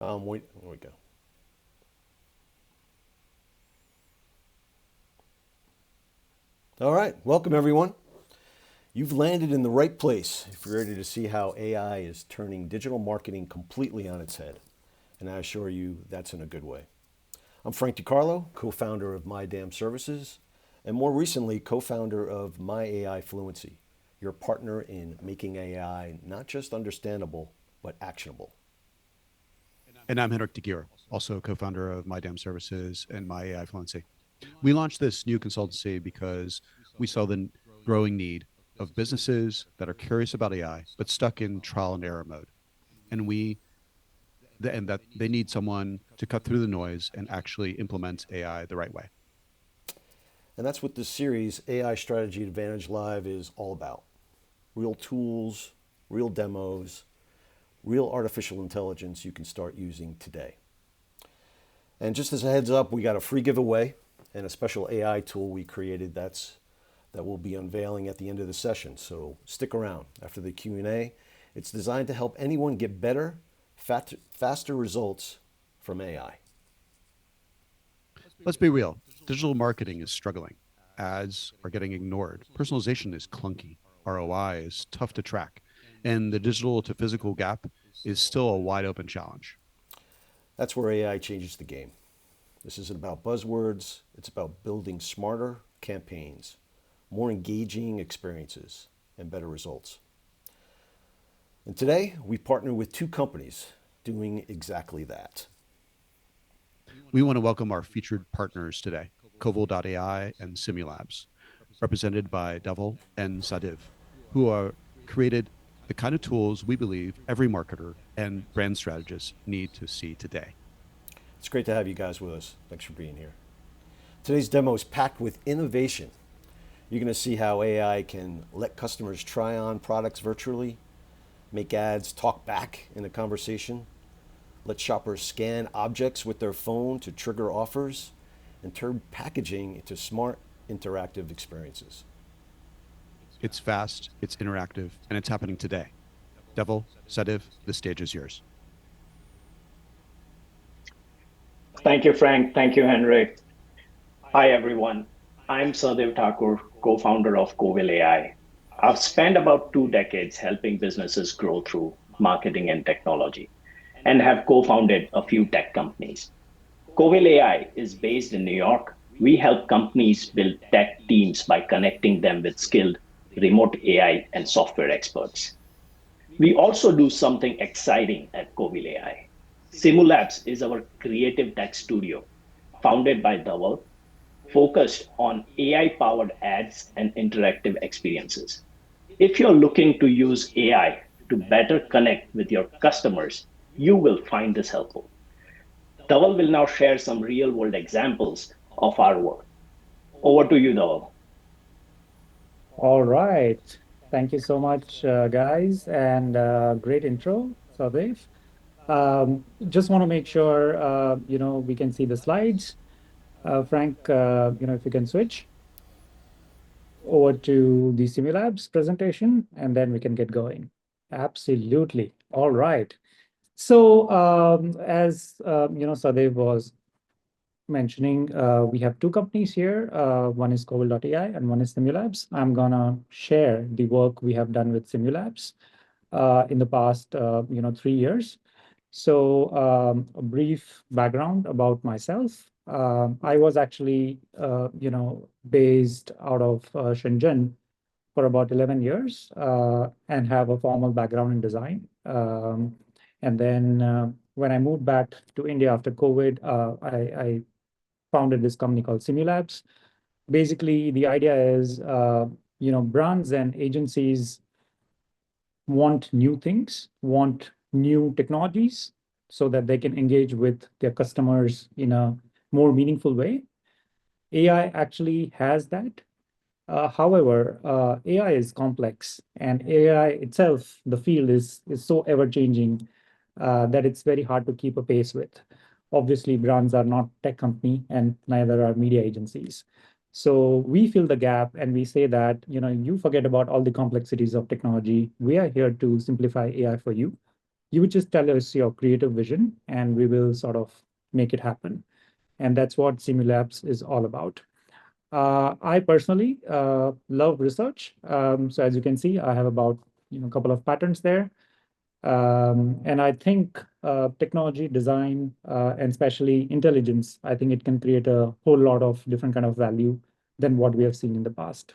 Wait, there we go. All right, welcome everyone. You've landed in the right place if you're ready to see how AI is turning digital marketing completely on its head. And I assure you that's in a good way. I'm Frank DiCarlo, co-founder of My Damn Services, and more recently, co-founder of My AI Fluency, your partner in making AI not just understandable, but actionable. And I'm Henrik DeGeer, also co-founder of My Damn Services and My AI Fluency. We launched this new consultancy because we saw the growing need of businesses that are curious about AI but stuck in trial and error mode, and that they need someone to cut through the noise and actually implement AI the right way. And that's what this series, AI Strategy Advantage Live, is all about. Real tools, real demos, real artificial intelligence you can start using today. And just as a heads up, we got a free giveaway and a special AI tool we created that we'll be unveiling at the end of the session. So stick around after the Q&A. It's designed to help anyone get better, faster results from AI. Let's be real. Digital marketing is struggling. Ads are getting ignored. Personalization is clunky. ROI is tough to track. And the digital to physical gap is still a wide open challenge. That's where AI changes the game. This isn't about buzzwords, it's about building smarter campaigns, more engaging experiences, and better results. And today, we partner with two companies doing exactly that. We want to welcome our featured partners today, Kovil.ai and Simulabs, represented by Devil and Sadiv, who are created the kind of tools we believe every marketer and brand strategist need to see today. It's great to have you guys with us. Thanks for being here. Today's demo is packed with innovation. You're going to see how AI can let customers try on products virtually, make ads talk back in a conversation, let shoppers scan objects with their phone to trigger offers, and turn packaging into smart, interactive experiences. It's fast, it's interactive, and it's happening today. Devil, Sadiv, the stage is yours. Thank you, Frank. Thank you, Henrik. Hi, everyone. I'm Sadev Thakur, co-founder of Kovil.ai. I've spent about 2 decades helping businesses grow through marketing and technology and have co-founded a few tech companies. Kovil.ai is based in New York. We help companies build tech teams by connecting them with skilled remote AI and software experts. We also do something exciting at Kovil.ai. Simulabs is our creative tech studio, founded by Dhaval, focused on AI-powered ads and interactive experiences. If you're looking to use AI to better connect with your customers, you will find this helpful. Dhaval will now share some real-world examples of our work. Over to you, Dhaval. All right. Thank you so much, guys, and great intro, Sadev. Just want to make sure, we can see the slides. Frank, if you can switch over to the Simulabs presentation, and then we can get going. Absolutely. All right. So, as Sadev was mentioning, we have two companies here. One is Kovil.ai and one is Simulabs. I'm gonna share the work we have done with Simulabs in the past, 3 years. So, a brief background about myself. I was actually, based out of Shenzhen for about 11 years and have a formal background in design. And then when I moved back to India after COVID, I founded this company called Simulabs. Basically, the idea is, brands and agencies want new things, want new technologies so that they can engage with their customers in a more meaningful way. AI actually has that. However, AI is complex, and AI itself, the field is so ever-changing that it's very hard to keep a pace with. Obviously, brands are not tech company, and neither are media agencies. So we fill the gap, and we say that you forget about all the complexities of technology. We are here to simplify AI for you. You would just tell us your creative vision, and we will sort of make it happen. And that's what Simulabs is all about. I personally love research. So as you can see, I have about a couple of patterns there. And I think technology design and especially intelligence, I think it can create a whole lot of different kind of value than what we have seen in the past.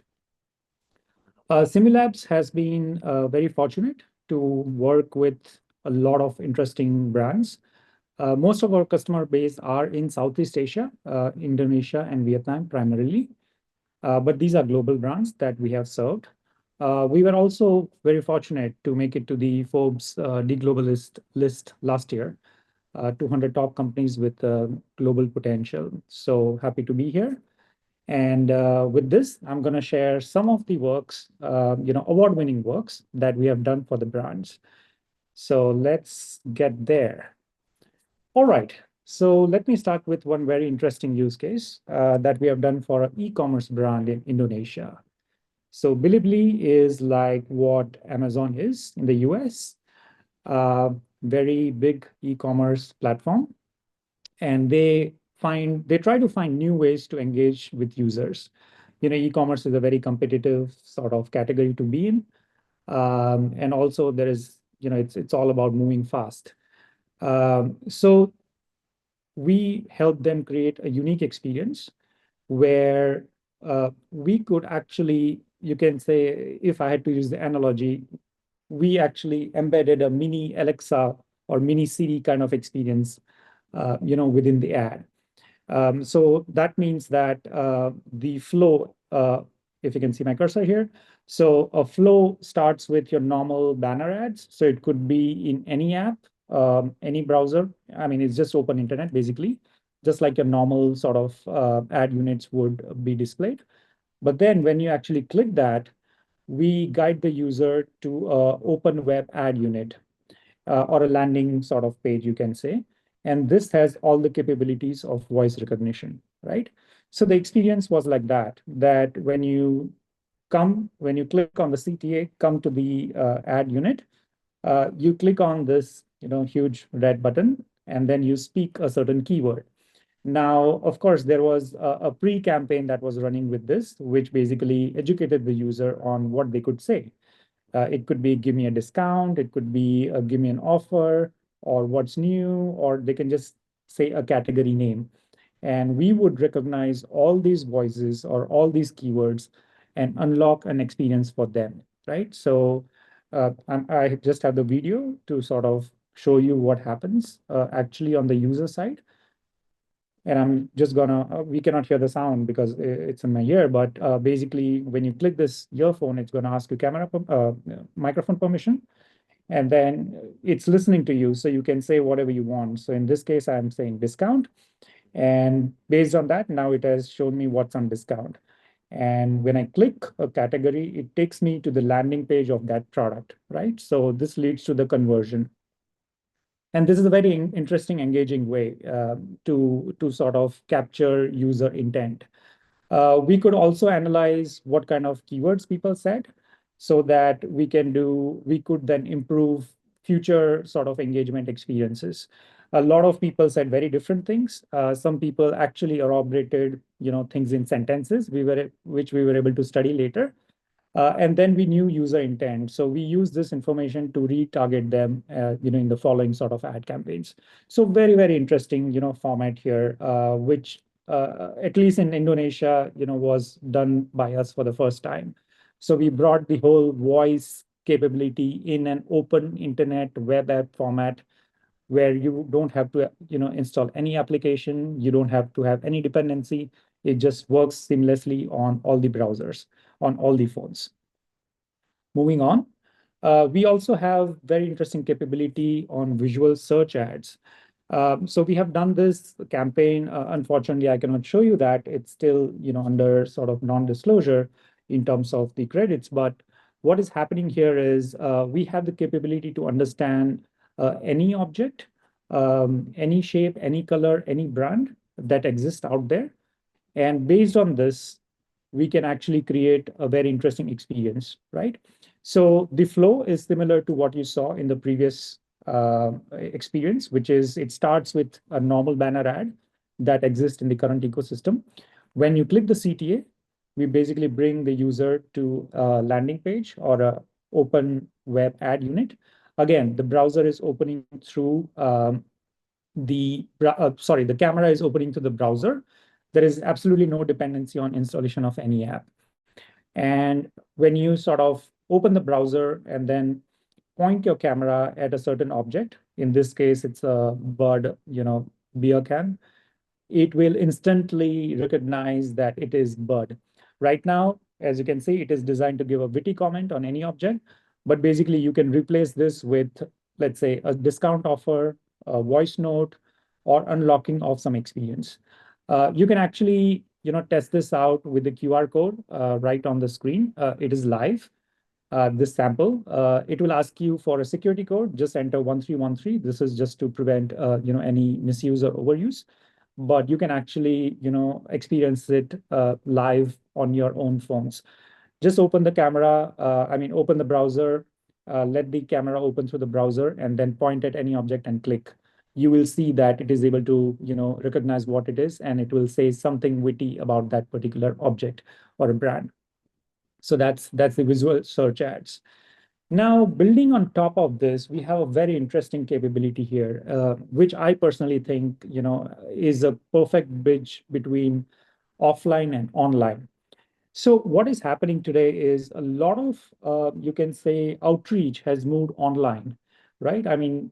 Simulabs has been very fortunate to work with a lot of interesting brands. Most of our customer base are in Southeast Asia, Indonesia, and Vietnam primarily. But these are global brands that we have served. We were also very fortunate to make it to the Forbes The Globalist list last year, 200 top companies with global potential. So happy to be here. And with this, I'm going to share some of the works, award-winning works that we have done for the brands. So let's get there. All right. So let me start with one very interesting use case that we have done for an e-commerce brand in Indonesia. So Bilibili is like what Amazon is in the US, very big e-commerce platform, and they try to find new ways to engage with users. E-commerce is a very competitive sort of category to be in, and also there is, it's all about moving fast. So we help them create a unique experience where we could actually, you can say, if I had to use the analogy, we actually embedded a mini Alexa or mini Siri kind of experience, within the ad. So that means that the flow, if you can see my cursor here, so a flow starts with your normal banner ads. So it could be in any app, any browser. I mean, it's just open internet, basically, just like your normal sort of ad units would be displayed. But then when you actually click that, we guide the user to an open web ad unit or a landing sort of page, you can say. And this has all the capabilities of voice recognition, right? So the experience was like that when you click on the CTA, come to the ad unit, you click on this, huge red button, and then you speak a certain keyword. Now, of course, there was a pre-campaign that was running with this, which basically educated the user on what they could say. It could be give me a discount, it could be give me an offer, or what's new, or they can just say a category name. And we would recognize all these voices or all these keywords and unlock an experience for them, right? So I just have the video to sort of show you what happens actually on the user side. And I'm just we cannot hear the sound because it's in my ear, but basically when you click this earphone, it's gonna ask you microphone permission, and then it's listening to you. So you can say whatever you want. So in this case, I'm saying discount. And based on that, now it has shown me what's on discount. And when I click a category, it takes me to the landing page of that product, right? So this leads to the conversion. And this is a very interesting, engaging way to sort of capture user intent. We could also analyze what kind of keywords people said so that we could then improve future sort of engagement experiences. A lot of people said very different things. Some people actually elaborated, things in sentences, which we were able to study later. And then we knew user intent. So we use this information to retarget them, in the following sort of ad campaigns. So very, very interesting, format here, which at least in Indonesia, was done by us for the first time. So we brought the whole voice capability in an open internet web app format where you don't have to, install any application. You don't have to have any dependency. It just works seamlessly on all the browsers, on all the phones. Moving on, we also have very interesting capability on visual search ads. So we have done this campaign. Unfortunately, I cannot show you that. It's still, under sort of non-disclosure in terms of the credits. But what is happening here is we have the capability to understand any object, any shape, any color, any brand that exists out there. And based on this, we can actually create a very interesting experience, right? So the flow is similar to what you saw in the previous experience, which is it starts with a normal banner ad that exists in the current ecosystem. When you click the CTA, we basically bring the user to a landing page or a open web ad unit. Again, the browser is opening through the camera is opening to the browser. There is absolutely no dependency on installation of any app. And when you sort of open the browser and then point your camera at a certain object, in this case, it's a Bud, beer can, it will instantly recognize that it is Bud. Right now, as you can see, it is designed to give a witty comment on any object, but basically you can replace this with, let's say, a discount offer, a voice note, or unlocking of some experience. You can actually, test this out with the QR code right on the screen. It is live. This sample, it will ask you for a security code. Just enter 1313. This is just to prevent, any misuse or overuse. But you can actually, experience it live on your own phones. Just open the camera, open the browser, let the camera open through the browser, and then point at any object and click. You will see that it is able to, recognize what it is, and it will say something witty about that particular object or a brand. So that's the visual search ads. Now, building on top of this, we have a very interesting capability here, which I personally think, is a perfect bridge between offline and online. So what is happening today is a lot of, you can say, outreach has moved online, right? I mean,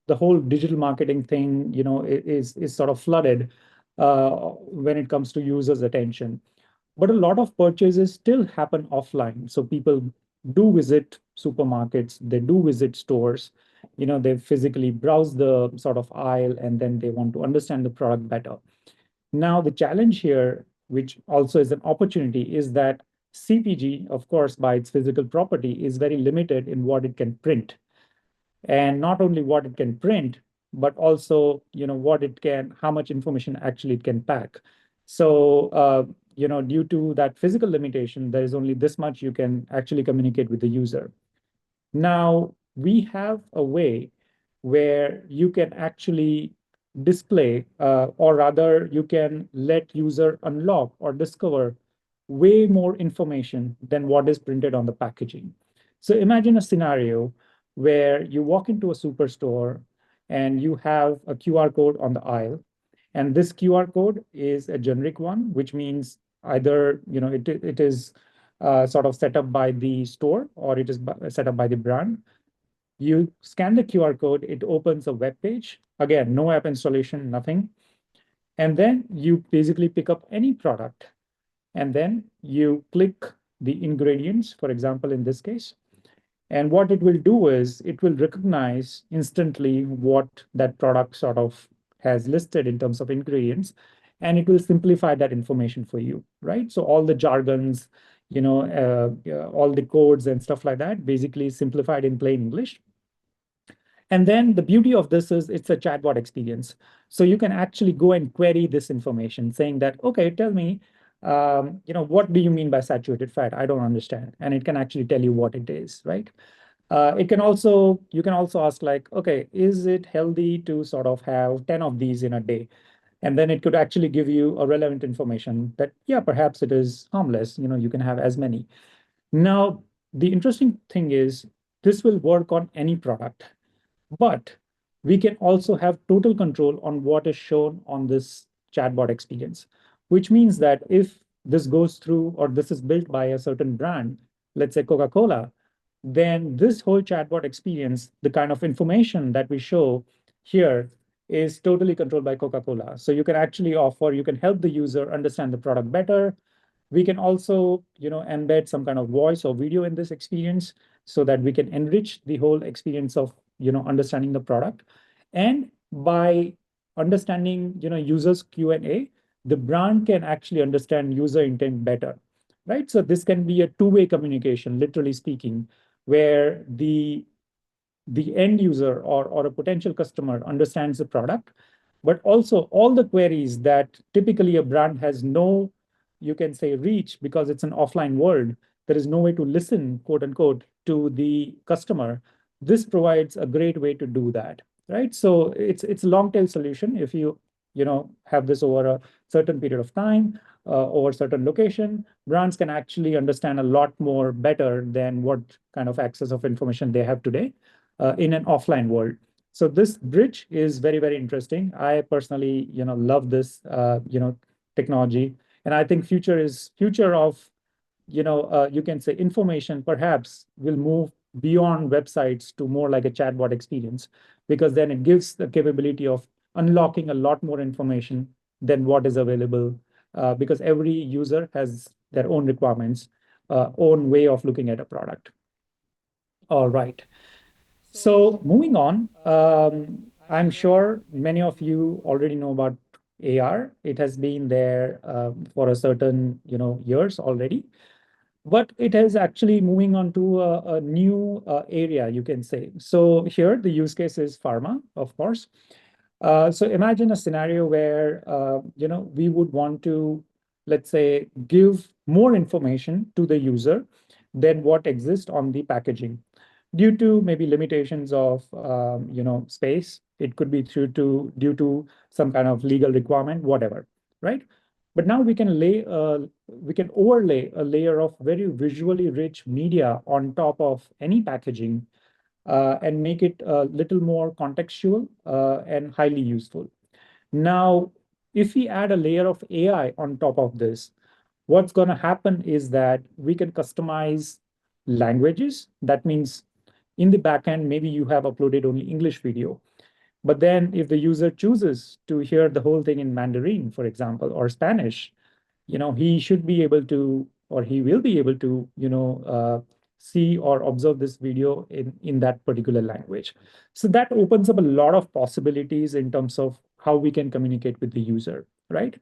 the whole digital marketing thing, is sort of flooded when it comes to users' attention. But a lot of purchases still happen offline. So people do visit supermarkets, they do visit stores, they physically browse the sort of aisle and then they want to understand the product better. Now, the challenge here, which also is an opportunity, is that CPG, of course, by its physical property, is very limited in what it can print. And not only what it can print, but also, what it can, how much information actually it can pack. So, due to that physical limitation, there is only this much you can actually communicate with the user. Now, we have a way where you can actually display, or rather, you can let user unlock or discover way more information than what is printed on the packaging. So imagine a scenario where you walk into a superstore and you have a QR code on the aisle, and this QR code is a generic one, which means either it is sort of set up by the store or it is set up by the brand. You scan the QR code, it opens a web page. Again, no app installation, nothing. And then you basically pick up any product and then you click the ingredients, for example, in this case. And what it will do is it will recognize instantly what that product sort of has listed in terms of ingredients, and it will simplify that information for you, right? So all the jargons, all the codes and stuff like that, basically simplified in plain English. And then the beauty of this is it's a chatbot experience. So you can actually go and query this information saying that, okay, tell me, what do you mean by saturated fat? I don't understand. And it can actually tell you what it is, right? You can also ask like, okay, is it healthy to sort of have 10 of these in a day? And then it could actually give you a relevant information that, yeah, perhaps it is harmless. You can have as many. Now, the interesting thing is this will work on any product. But we can also have total control on what is shown on this chatbot experience, which means that if this goes through or this is built by a certain brand, let's say Coca-Cola, then this whole chatbot experience, the kind of information that we show here is totally controlled by Coca-Cola. So you can actually you can help the user understand the product better. We can also, embed some kind of voice or video in this experience so that we can enrich the whole experience of, understanding the product. And by understanding, users Q&A, the brand can actually understand user intent better, right? So this can be a two-way communication, literally speaking, where the end user or a potential customer understands the product, but also all the queries that typically a brand has no, you can say, reach because it's an offline world. There is no way to listen, quote unquote, to the customer. this provides a great way to do that, right? So it's a long tail solution. If you have this over a certain period of time, over certain location, brands can actually understand a lot more better than what kind of access of information they have today in an offline world. So this bridge is very, very interesting. I personally, love this, technology, and I think future of, you can say information perhaps will move beyond websites to more like a chatbot experience, because then it gives the capability of unlocking a lot more information than what is available, because every user has their own requirements, own way of looking at a product. All right. So moving on, I'm sure many of you already know about AR. It has been there for a certain years already, but it is actually moving on to a new area, you can say. So here the use case is pharma, of course. So imagine a scenario where we would want to, let's say, give more information to the user than what exists on the packaging, due to maybe limitations of space. It could be due to some kind of legal requirement, whatever, right? But now we can overlay a layer of very visually rich media on top of any packaging, and make it a little more contextual and highly useful. Now, if we add a layer of AI on top of this, what's going to happen is that we can customize languages. That means in the backend, maybe you have uploaded only English video. But then if the user chooses to hear the whole thing in Mandarin, for example, or Spanish, he should be able to, or he will be able to, see or observe this video in that particular language. So that opens up a lot of possibilities in terms of how we can communicate with the user, right?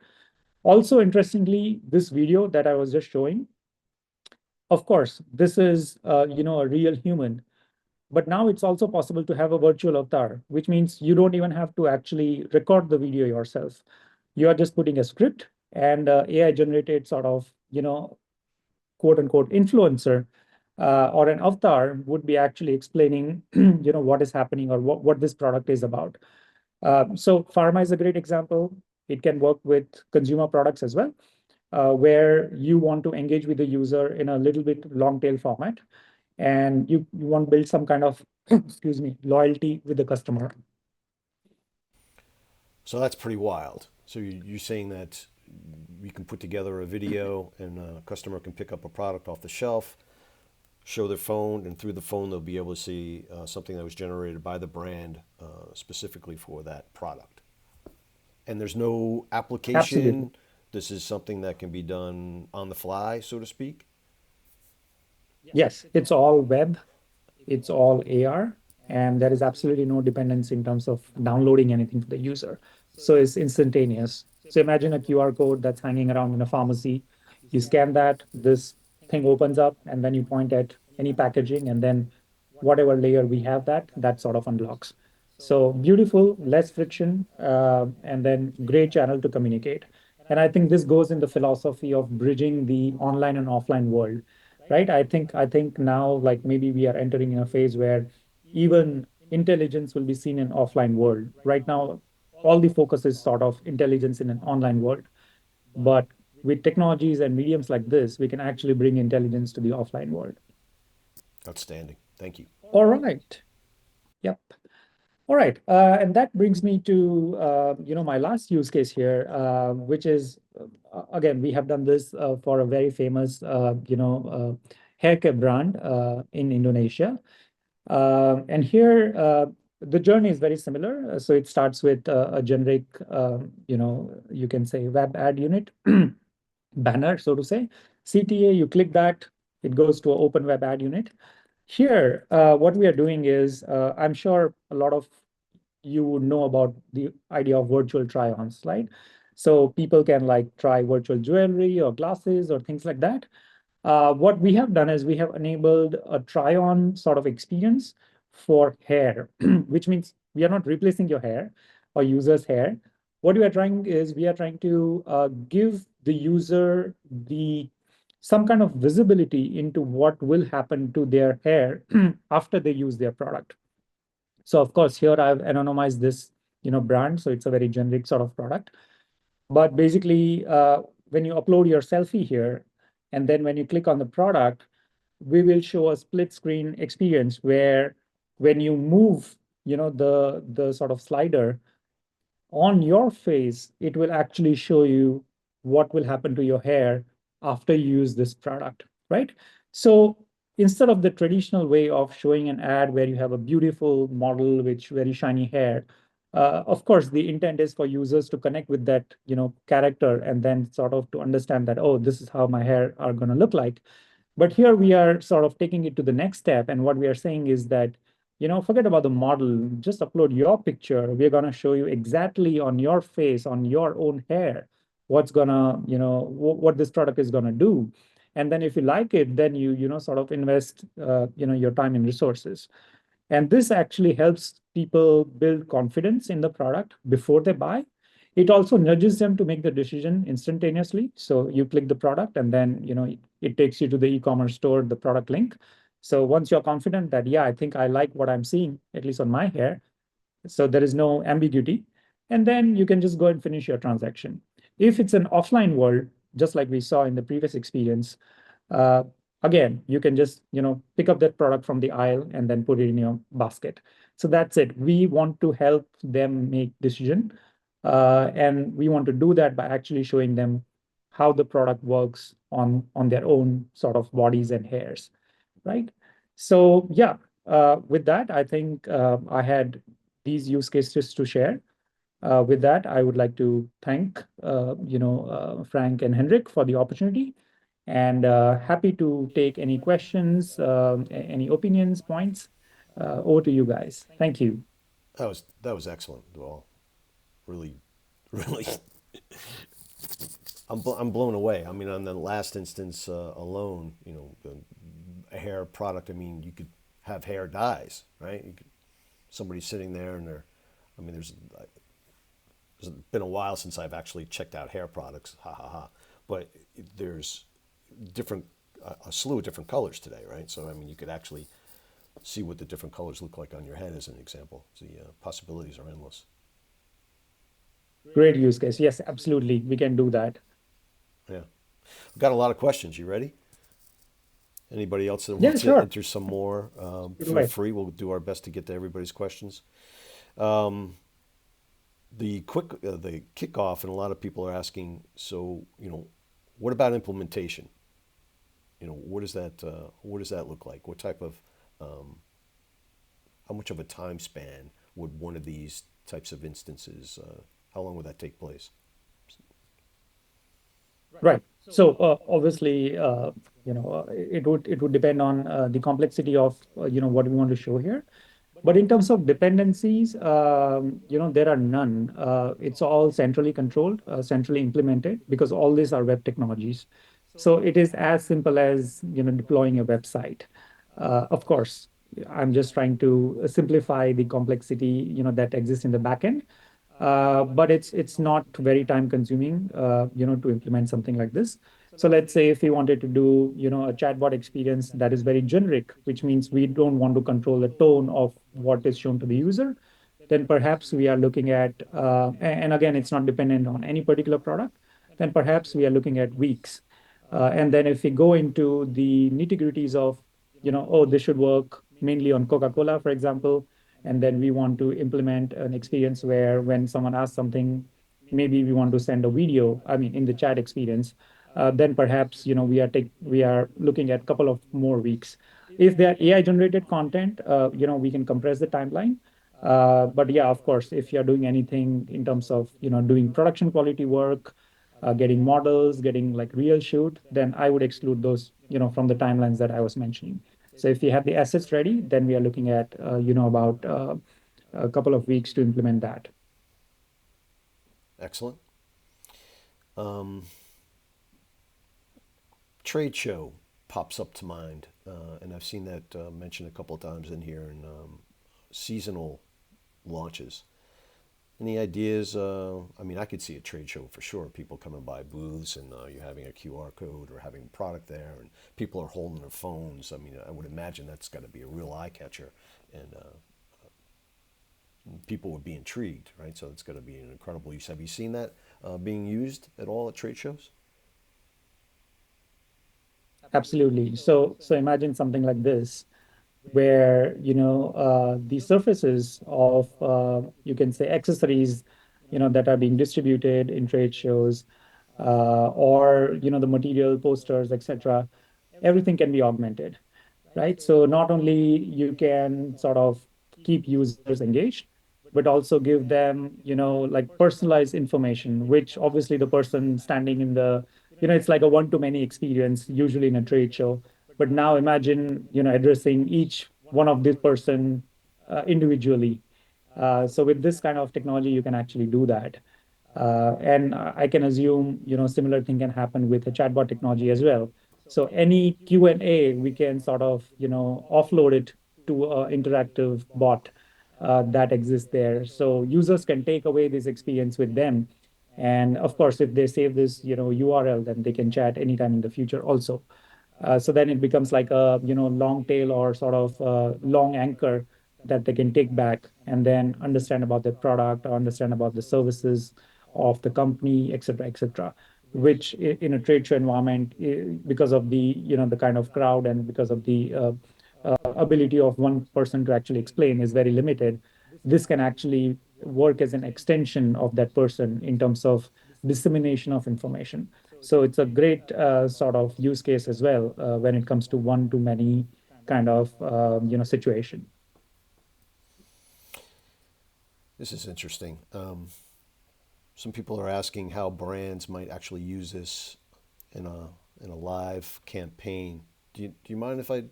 Also, interestingly, this video that I was just showing, of course, this is, a real human. But now it's also possible to have a virtual avatar, which means you don't even have to actually record the video yourself. You are just putting a script, and AI generated sort of, quote unquote influencer or an avatar would be actually explaining, what is happening or what this product is about. So pharma is a great example. It can work with consumer products as well, where you want to engage with the user in a little bit long tail format, and you want to build some kind of excuse me, loyalty with the customer. So that's pretty wild. So you're saying that we can put together a video and a customer can pick up a product off the shelf, show their phone, and through the phone they'll be able to see something that was generated by the brand specifically for that product. And there's no application. Absolutely. This is something that can be done on the fly, so to speak. Yes, it's all web, it's all AR, and there is absolutely no dependence in terms of downloading anything for the user. So it's instantaneous. So imagine a QR code that's hanging around in a pharmacy. You scan that, this thing opens up, and then you point at any packaging, and then whatever layer we have that sort of unlocks. So beautiful, less friction, and then great channel to communicate. And I think this goes in the philosophy of bridging the online and offline world, right? I think now, like, maybe we are entering in a phase where even intelligence will be seen in offline world. Right now, all the focus is sort of intelligence in an online world. But with technologies and mediums like this, we can actually bring intelligence to the offline world. Outstanding. Thank you. All right. Yep. All right. And that brings me to my last use case here, which is again, we have done this for a very famous haircare brand in Indonesia. And here the journey is very similar. So it starts with a generic, you can say web ad unit banner, so to say. CTA, you click that, it goes to an open web ad unit. Here, what we are doing is, I'm sure a lot of you would know about the idea of virtual try-ons, right? So people can like try virtual jewelry or glasses or things like that. What we have done is we have enabled a try-on sort of experience for hair, which means we are not replacing your hair or user's hair. What we are trying to give the user the some kind of visibility into what will happen to their hair after they use their product. So of course, here I've anonymized this, brand. So it's a very generic sort of product. But basically, when you upload your selfie here, and then when you click on the product, we will show a split screen experience where when you move, the sort of slider, on your face, it will actually show you what will happen to your hair after you use this product, right? So instead of the traditional way of showing an ad where you have a beautiful model with very shiny hair, of course, the intent is for users to connect with that, character, and then sort of to understand that, oh, this is how my hair are going to look like. But here we are sort of taking it to the next step. And what we are saying is that, forget about the model, just upload your picture. We're going to show you exactly on your face, on your own hair, what's going to, what this product is going to do. And then if you like it, then sort of invest, your time and resources. And this actually helps people build confidence in the product before they buy. It also nudges them to make the decision instantaneously. So you click the product and then, it takes you to the e-commerce store, the product link. So once you're confident that, yeah, I think I like what I'm seeing, at least on my hair, so there is no ambiguity. And then you can just go and finish your transaction. If it's an offline world, just like we saw in the previous experience, uh, again, you can just pick up that product from the aisle and then put it in your basket. So that's it. We want to help them make decision, and we want to do that by actually showing them how the product works on their own sort of bodies and hairs, right? So yeah, with that, I think I had these use cases to share. With that, I would like to thank Frank and Henrik for the opportunity, and happy to take any questions, any opinions, points. Over to you guys. Thank you. That was excellent. Well, really, really, I'm blown away. I mean, on the last instance alone, a hair product. I mean, you could have hair dyes, right? Somebody sitting there and they're, I mean, there's been a while since I've actually checked out hair products, ha ha ha. But there's different, a slew of different colors today, right? So I mean, you could actually see what the different colors look like on your head as an example. The possibilities are endless. Great use case. Yes, absolutely. We can do that. Yeah, I've got a lot of questions. You ready? Anybody else that Yeah, wants to sure. enter some more, Good feel way. free. We'll do our best to get to everybody's questions. Um, the kickoff, and a lot of people are asking. So, what about implementation? What does that look like? What type of um, how much of a time span would one of these types of instances? How long would that take place? Right. So obviously, it would depend on the complexity of what we want to show here. But in terms of dependencies, there are none. It's all centrally controlled, centrally implemented, because all these are web technologies. So it is as simple as deploying a website. Of course, I'm just trying to simplify the complexity that exists in the backend. But it's not very time consuming, to implement something like this. So let's say if we wanted to do, a chatbot experience that is very generic, which means we don't want to control the tone of what is shown to the user, then perhaps we are looking at, and again, it's not dependent on any particular product, then perhaps we are looking at weeks. And then if we go into the nitty-gritties of, oh, this should work mainly on Coca-Cola, for example, and then we want to implement an experience where when someone asks something, maybe we want to send a video, I mean, in the chat experience, then perhaps, we are looking at a couple of more weeks. If they're AI generated content, we can compress the timeline. But yeah, of course, if you're doing anything in terms of, doing production quality work, getting models, getting like real shoot, then I would exclude those, from the timelines that I was mentioning. So if we have the assets ready, then we are looking at, about a couple of weeks to implement that. Excellent. Um, Trade show pops up to mind, and I've seen that mentioned a couple of times in here, and seasonal launches. Any ideas? I mean, I could see a trade show for sure. People coming by booths and you're having a QR code or having a product there, and people are holding their phones. I mean, I would imagine that's got to be a real eye catcher, and people would be intrigued, right? So it's going to be an incredible use. Have you seen that being used at all at trade shows? Absolutely. So imagine something like this, where the surfaces of you can say accessories that are being distributed in trade shows, or the material posters, etc., everything can be augmented, right? So not only you can sort of keep users engaged, but also give them, like personalized information, which obviously the person standing in the, it's like a one-to-many experience usually in a trade show. But now imagine, addressing each one of this person individually. So with this kind of technology, you can actually do that. And I can assume, similar thing can happen with the chatbot technology as well. So any Q&A, we can sort of, offload it to an interactive bot that exists there. So users can take away this experience with them. And of course, if they save this, URL, then they can chat anytime in the future also. So then it becomes like a long tail or sort of long anchor that they can take back and then understand about the product or understand about the services of the company, et cetera, et cetera. Which in a trade show environment, because of the the kind of crowd and because of the ability of one person to actually explain is very limited, this can actually work as an extension of that person in terms of dissemination of information. So it's a great sort of use case as well when it comes to one to many kind of situation. This is interesting. Some people are asking how brands might actually use this in a live campaign. Do you mind if I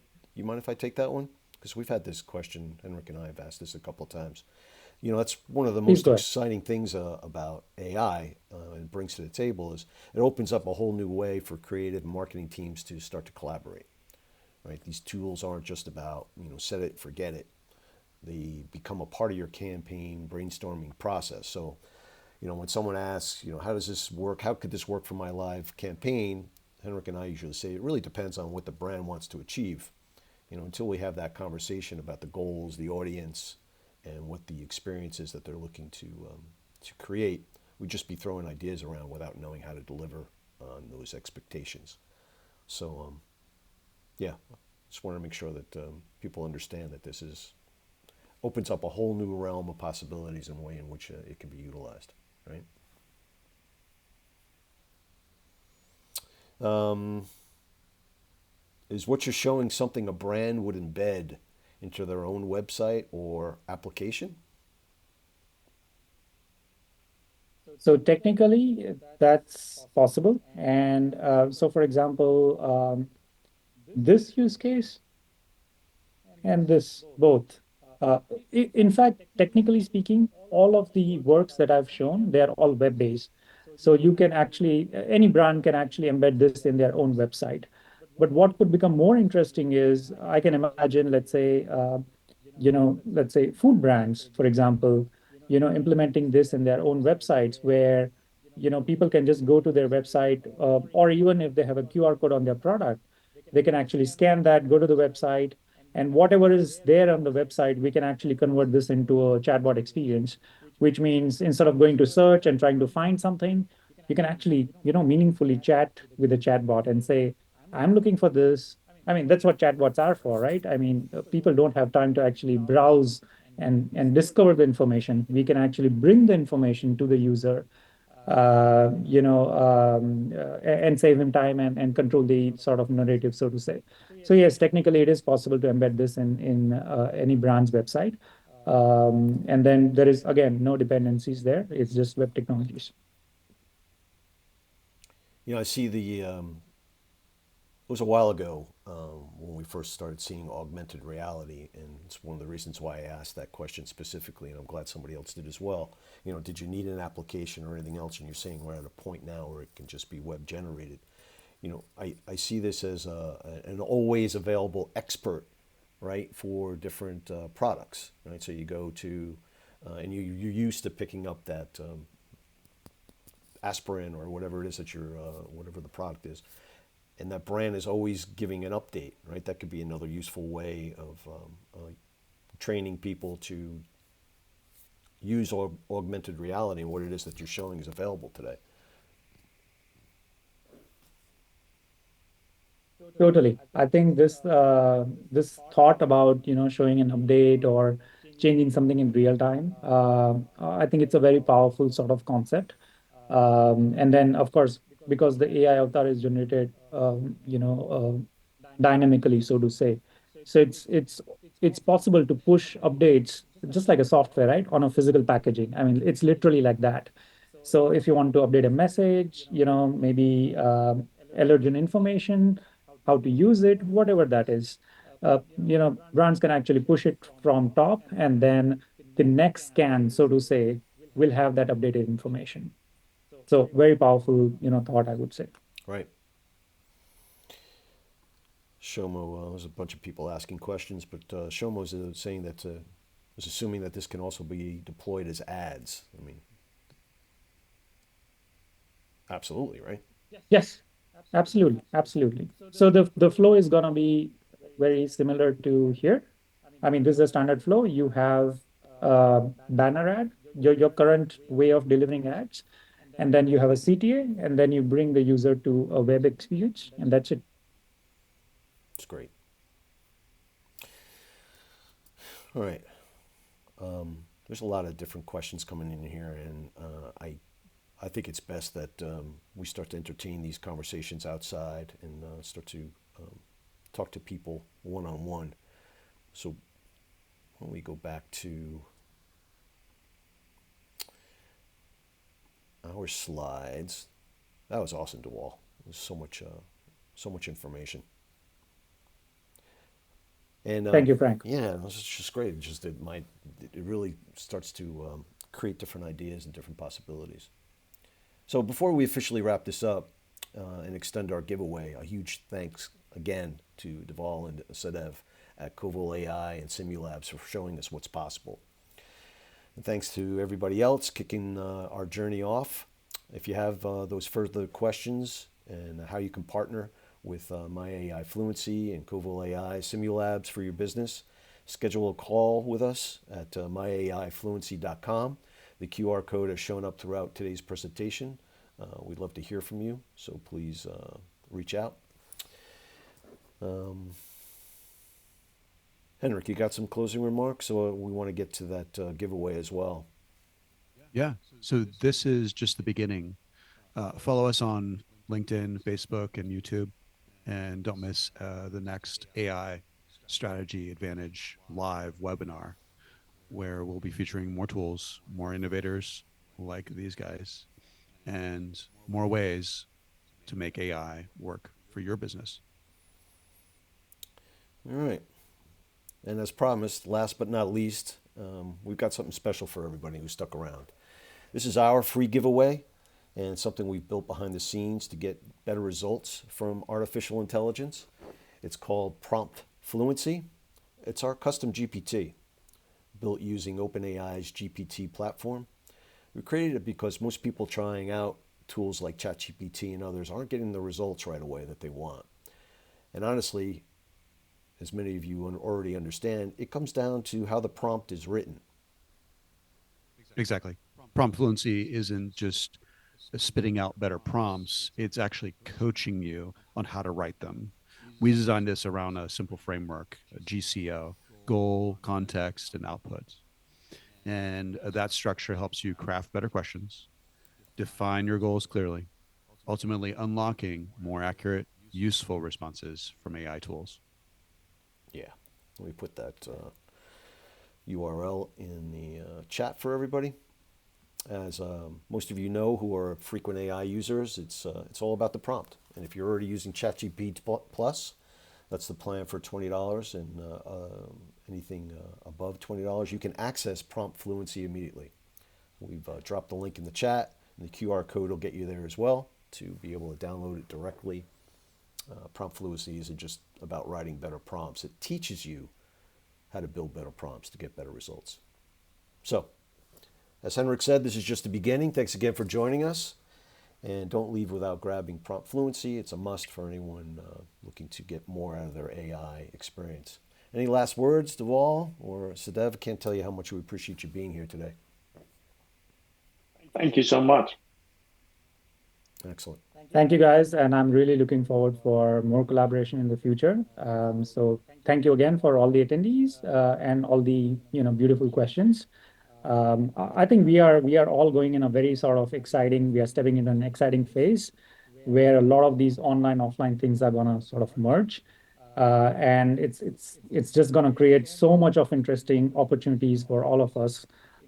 take that one? Because we've had this question. Henrik and I have asked this a couple of times. That's one of the Please most go ahead. exciting things about AI and brings to the table is it opens up a whole new way for creative and marketing teams to start to collaborate. Right? These tools aren't just about set it, forget it. They become a part of your campaign brainstorming process. So when someone asks, how does this work? How could this work for my live campaign? Henrik and I usually say it really depends on what the brand wants to achieve. Until we have that conversation about the goals, the audience, and what the experience is that they're looking to create, we'd just be throwing ideas around without knowing how to deliver on those expectations. So, yeah, just want to make sure that people understand that this is opens up a whole new realm of possibilities and way in which it can be utilized, right? Um, is what you're showing something a brand would embed into their own website or application? So technically, that's possible. And so, for example, this use case and this both. Uh, in fact, technically speaking, all of the works that I've shown, they're all web-based. So you can actually, any brand can actually embed this in their own website. But what could become more interesting is I can imagine, let's say food brands, for example, implementing this in their own websites where, people can just go to their website, or even if they have a QR code on their product, they can actually scan that, go to the website, and whatever is there on the website, we can actually convert this into a chatbot experience, which means instead of going to search and trying to find something, you can actually, meaningfully chat with the chatbot and say, I'm looking for this. I mean, that's what chatbots are for, right? I mean, people don't have time to actually browse and discover the information. We can actually bring the information to the user, and save him time and control the sort of narrative, so to say. So yes, technically it is possible to embed this in any brand's website. And then there is again no dependencies there. It's just web technologies. I see it was a while ago when we first started seeing augmented reality, and it's one of the reasons why I asked that question specifically, and I'm glad somebody else did as well. Did you need an application or anything else? And you're saying we're at a point now where it can just be web generated. I see this as an always available expert, right, for different products, right? So you go to and you're used to picking up that aspirin or whatever it is that you're, whatever the product is, and that brand is always giving an update, right? That could be another useful way of training people to use augmented reality and what it is that you're showing is available today. Totally. I think this thought about, showing an update or changing something in real time, I think it's a very powerful sort of concept. And then, of course, because the AI avatar is generated, dynamically, so to say, so it's possible to push updates just like a software, right, on a physical packaging. I mean, it's literally like that. So if you want to update a message, maybe allergen information, how to use it, whatever that is. Brands can actually push it from top, and then the next scan, so to say, will have that updated information. So very powerful, thought, I would say. Right. Shomo, there's a bunch of people asking questions, but Shomo's saying that is assuming that this can also be deployed as ads. I mean, absolutely, right? Yes, absolutely, absolutely. So the flow is gonna be very similar to here. I mean, this is a standard flow. You have banner ad, your current way of delivering ads, and then you have a CTA, and then you bring the user to a web experience, and that's it. It's great. All right. There's a lot of different questions coming in here, and I think it's best that we start to entertain these conversations outside and start to talk to people one on one. So when we go back to our slides, that was awesome, DeWall. There's so much information. And Thank you, Frank. yeah, it's just great. It really starts to create different ideas and different possibilities. So before we officially wrap this up and extend our giveaway, a huge thanks again to Deval and Sadev at Kovil.ai and Simulabs for showing us what's possible. And thanks to everybody else kicking our journey off. If you have those further questions and how you can partner with My AI Fluency and Kovil.ai Simulabs for your business, schedule a call with us at myaifluency.com. The QR code has shown up throughout today's presentation. We'd love to hear from you, so please reach out. Henrik, you got some closing remarks, or we want to get to that giveaway as well? Yeah. So this is just the beginning. Follow us on LinkedIn, Facebook, and YouTube, and don't miss the next AI Strategy Advantage live webinar, where we'll be featuring more tools, more innovators like these guys, and more ways to make AI work for your business. All right. And as promised, last but not least, we've got something special for everybody who stuck around. This is our free giveaway and something we've built behind the scenes to get better results from artificial intelligence. It's called Prompt Fluency. It's our custom GPT built using OpenAI's GPT platform. We created it because most people trying out tools like ChatGPT and others aren't getting the results right away that they want. And honestly, as many of you already understand, it comes down to how the prompt is written. Exactly. Prompt fluency isn't just spitting out better prompts, it's actually coaching you on how to write them. We designed this around a simple framework, a GCO, goal, context, and output. And that structure helps you craft better questions, define your goals clearly, ultimately unlocking more accurate, useful responses from AI tools. Yeah, let me put that URL in the chat for everybody. As most of you know who are frequent AI users, it's all about the prompt. And if you're already using ChatGPT Plus, that's the plan for $20, and anything above $20, you can access Prompt Fluency immediately. We've dropped the link in the chat, and the QR code will get you there as well to be able to download it directly. Prompt Fluency isn't just about writing better prompts. It teaches you how to build better prompts to get better results. So As Henrik said, this is just the beginning. Thanks again for joining us. And don't leave without grabbing Prompt Fluency. It's a must for anyone looking to get more out of their AI experience. Any last words, Deval or Sadev? Can't tell you how much we appreciate you being here today. Thank you so much. Excellent. Thank you, guys, and I'm really looking forward for more collaboration in the future. So thank you again for all the attendees and all the beautiful questions. I think we are all going in a very sort of exciting. We are stepping in an exciting phase where a lot of these online offline things are gonna sort of merge, and it's just gonna create so much of interesting opportunities for all of us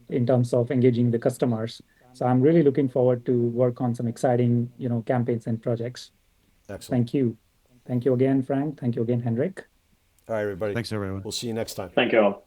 in terms of engaging the customers. So I'm really looking forward to work on some exciting campaigns and projects. Excellent. Thank you. Thank you again, Frank. Thank you again, Henrik. All right, everybody. Thanks, everyone. We'll see you next time. Thank you all.